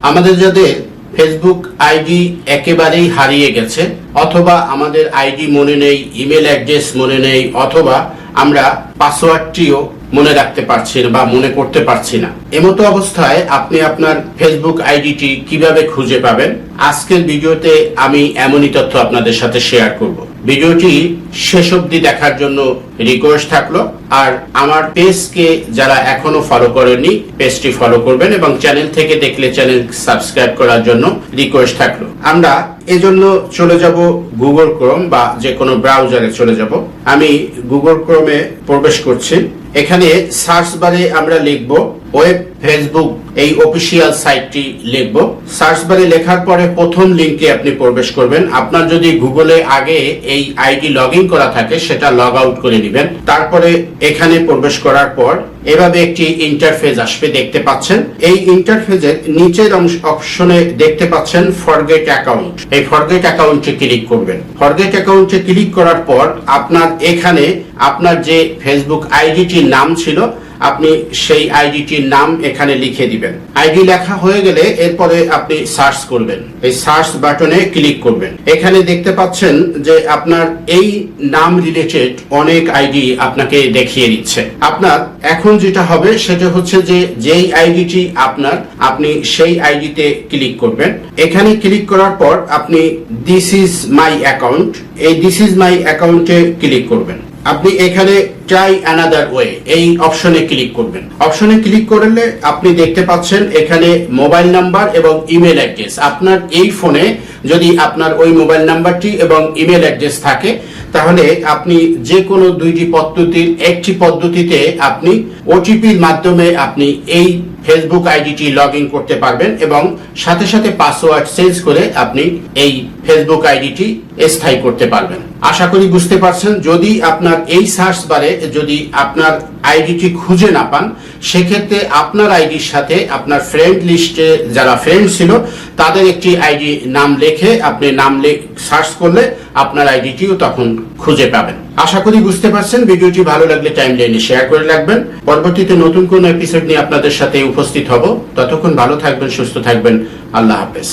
আমাদের যাদের Facebook ID একেবারেই হারিয়ে গেছে, অথবা আমাদের আইডি মনে নেই, ইমেল অ্যাড্রেস মনে নেই, অথবা আমরা পাসওয়ার্ডটিও মনে রাখতে পারছি না বা মনে করতে পারছি না, এমতো অবস্থায় আপনি আপনার ফেসবুক আইডিটি কিভাবে খুঁজে পাবেন, আজকের ভিডিওতে আমি এমনই তথ্য আপনাদের সাথে শেয়ার করব। ভিডিওটি শেষ অবধি দেখার জন্য রিকোয়েস্ট থাকলো। আর আমার পেজকে যারা এখনো ফলো করেননি, পেজটি ফলো করবেন এবং চ্যানেল থেকে দেখলে চ্যানেল সাবস্ক্রাইব করার জন্য রিকোয়েস্ট থাকলো। আমরা এজন্য চলে যাব গুগল ক্রোম বা যে কোনো ব্রাউজারে চলে যাব। আমি গুগল ক্রোমে প্রবেশ করছি। এখানে সার্চ বারে আমরা লিখব ওয়েব ফেসবুক, এই অফিসিয়াল সাইটটি লিখব। সার্চ বারে লেখার পরে প্রথম লিংকে আপনি প্রবেশ করবেন। আপনার যদি গুগলে আগে এই আইডি লগ ইন করা থাকে সেটা লগ আউট করে নেবেন। তারপরে এখানে প্রবেশ করার পর এভাবে একটি ইন্টারফেস আসবে, দেখতে পাচ্ছেন। এই ইন্টারফেসের নিচের অপশনে দেখতে পাচ্ছেন ফরগেট অ্যাকাউন্ট। এই ফরগেট অ্যাকাউন্টে ক্লিক করবেন। ফরগেট অ্যাকাউন্টে ক্লিক করার পর আপনার এখানে আপনার যে ফেসবুক আইডিটির নাম ছিল, আপনি সেই আইডিটির নাম এখানে লিখে দিবেন। আইডি লেখা হয়ে গেলে এরপরে আপনি সার্চ করবেন। এই সার্চ বাটনে ক্লিক করবেন। এখানে দেখতে পাচ্ছেন যে আপনার এই নাম রিলেটেড অনেক আইডি আপনাকে দেখিয়ে দিচ্ছে। আপনার এখন যেটা হবে সেটা হচ্ছে যে যেই আইডিটি আপনার, আপনি সেই আইডিতে ক্লিক করবেন। এখানে ক্লিক করার পর আপনি দিস ইজ মাই অ্যাকাউন্ট, এই দিস ইজ মাই অ্যাকাউন্টে ক্লিক করবেন। আপনি এখানে ট্রাই অ্যানাদার ওয়ে এই অপশনে ক্লিক করবেন। অপশনে ক্লিক করলে আপনি দেখতে পাচ্ছেন এখানে মোবাইল নাম্বার এবং ইমেল অ্যাড্রেস। আপনার এই ফোনে যদি আপনার ওই মোবাইল নাম্বারটি এবং ইমেল অ্যাড্রেস থাকে, তাহলে আপনি যে কোনো দুইটি পদ্ধতির একটি পদ্ধতিতে আপনি ওটিপির মাধ্যমে আপনি এই ফেসবুক আইডিটি লগ ইন করতে পারবেন এবং সাথে সাথে পাসওয়ার্ড চেঞ্জ করে আপনি এই ফেসবুক আইডিটি স্থায়ী করতে পারবেন। আশা করি বুঝতে পারছেন। যদি আপনার এই সার্চ বারে যদি আপনার আইডিটি খুঁজে না পান, সেক্ষেত্রে আপনার আইডির সাথে আপনার ফ্রেন্ড লিস্টে যারা ফ্রেন্ড ছিল তাদের একটি আইডি নাম লিখে আপনি নাম সার্চ করলে আপনার আইডিটিও তখন খুঁজে পাবেন। আশা করি বুঝতে পারছেন। ভিডিওটি ভালো লাগলে টাইমলাইনে শেয়ার করে রাখবেন। পরবর্তীতে নতুন কোন এপিসোড নিয়ে আপনাদের সাথে উপস্থিত হব। ততক্ষণ ভালো থাকবেন, সুস্থ থাকবেন। আল্লাহ হাফেজ।